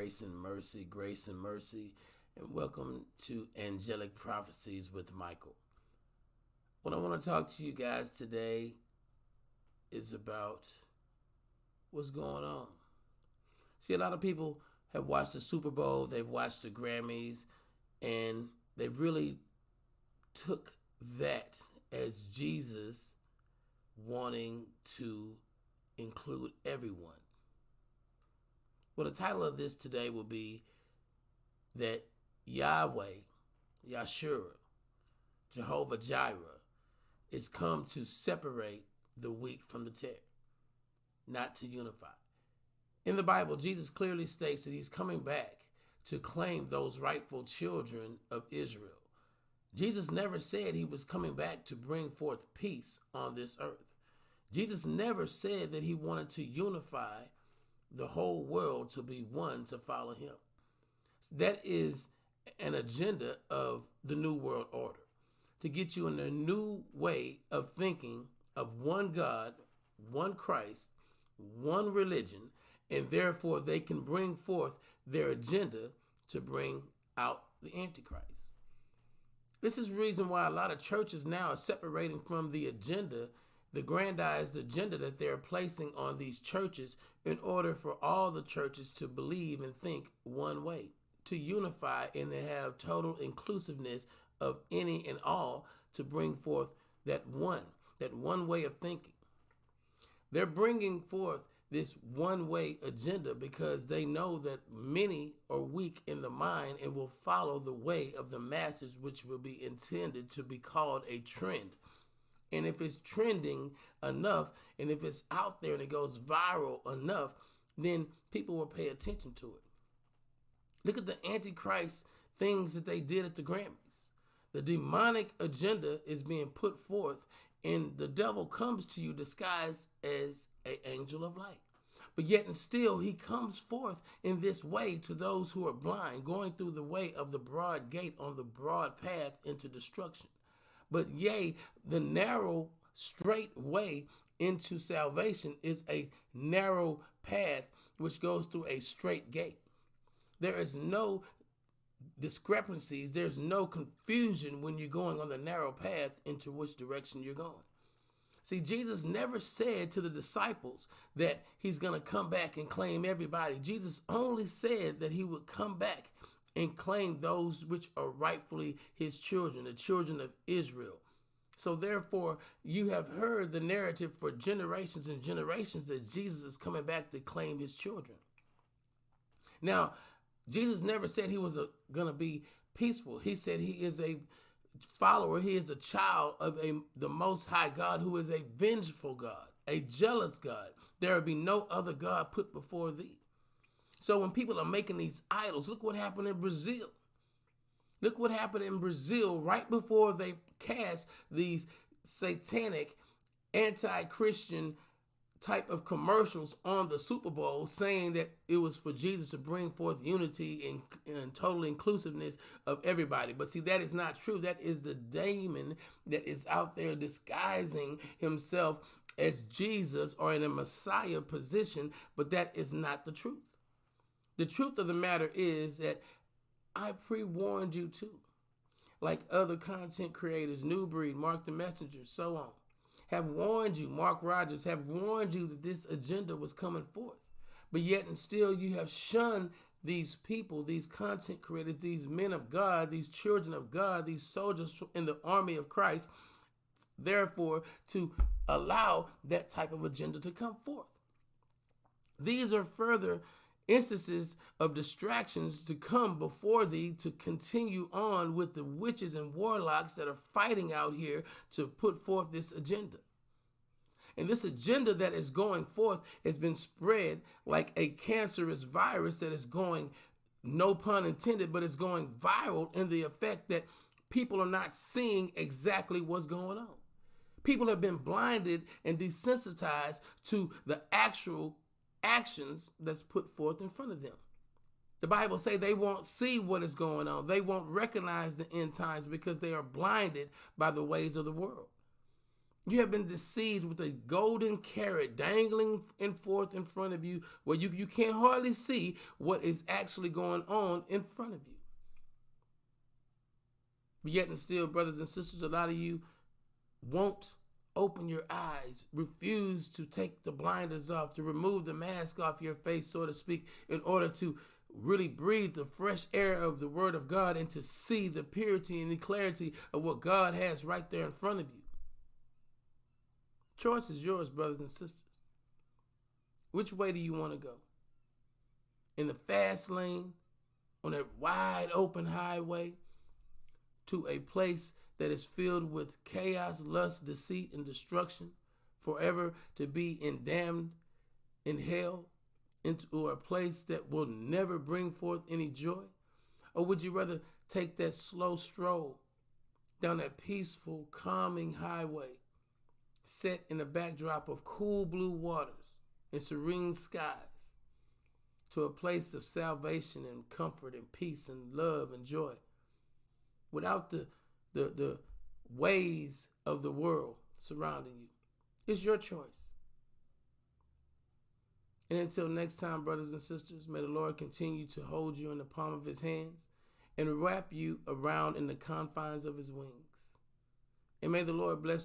grace and mercy, and welcome to Angelic Prophecies with Michael. What I want to talk to you guys today is about what's going on. See, a lot of people have watched the Super Bowl, they've watched the Grammys, and they've really took that as Jesus wanting to include everyone. Well, the title of this today will be that Yahweh, Yahshua, Jehovah Jireh, is come to separate the wheat from the tare, not to unify. In the Bible, Jesus clearly states that he's coming back to claim those rightful children of Israel. Jesus never said he was coming back to bring forth peace on this earth. Jesus never said that he wanted to unify the whole world to be one to follow him. That is an agenda of the New World Order, to get you in a new way of thinking of one God, one Christ, one religion, and therefore they can bring forth their agenda to bring out the Antichrist. This is the reason why a lot of churches now are separating from the agenda, the grandized agenda that they're placing on these churches in order for all the churches to believe and think one way, to unify and to have total inclusiveness of any and all to bring forth that one way of thinking. They're bringing forth this one way agenda because they know that many are weak in the mind and will follow the way of the masses, which will be intended to be called a trend. And if it's trending enough, and if it's out there and it goes viral enough, then people will pay attention to it. Look at the Antichrist things that they did at the Grammys. The demonic agenda is being put forth, and the devil comes to you disguised as an angel of light. But yet and still, he comes forth in this way to those who are blind, going through the way of the broad gate on the broad path into destruction. But yea, the narrow, straight way into salvation is a narrow path which goes through a straight gate. There is no discrepancies. There's no confusion when you're going on the narrow path into which direction you're going. See, Jesus never said to the disciples that he's going to come back and claim everybody. Jesus only said that he would come back and claim those which are rightfully his children, the children of Israel. So therefore, you have heard the narrative for generations and generations that Jesus is coming back to claim his children. Now, Jesus never said he was going to be peaceful. He said he is a follower. He is a child of the Most High God, who is a vengeful God, a jealous God. There will be no other God put before thee. So when people are making these idols, look what happened in Brazil. Look what happened in Brazil right before they cast these satanic, anti-Christian type of commercials on the Super Bowl saying that it was for Jesus to bring forth unity and total inclusiveness of everybody. But see, that is not true. That is the demon that is out there disguising himself as Jesus or in a Messiah position, but that is not the truth. The truth of the matter is that I pre-warned you too, like other content creators, New Breed, Mark the Messenger, so on, have warned you, Mark Rogers have warned you that this agenda was coming forth. But yet and still you have shunned these people, these content creators, these men of God, these children of God, these soldiers in the army of Christ, therefore to allow that type of agenda to come forth. These are further instances of distractions to come before thee to continue on with the witches and warlocks that are fighting out here to put forth this agenda. And this agenda that is going forth has been spread like a cancerous virus that is going, no pun intended, but it's going viral in the effect that people are not seeing exactly what's going on. People have been blinded and desensitized to the actual actions that's put forth in front of them. The Bible say they won't see what is going on. They won't recognize the end times because they are blinded by the ways of the world. You have been deceived with a golden carrot dangling forth in front of you where you can't hardly see what is actually going on in front of you. But yet and still, brothers and sisters, a lot of you won't open your eyes, refuse to take the blinders off, to remove the mask off your face, so to speak, in order to really breathe the fresh air of the word of God and to see the purity and the clarity of what God has right there in front of you. Choice is yours, brothers and sisters. Which way do you want to go? In the fast lane, on a wide open highway, to a place that is filled with chaos, lust, deceit, and destruction, forever to be damned in hell, into a place that will never bring forth any joy? Or would you rather take that slow stroll down that peaceful, calming highway, set in a backdrop of cool blue waters and serene skies, to a place of salvation and comfort and peace and love and joy, without the ways of the world surrounding you? It's your choice. And until next time, brothers and sisters, may the Lord continue to hold you in the palm of his hands and wrap you around in the confines of his wings. And may the Lord bless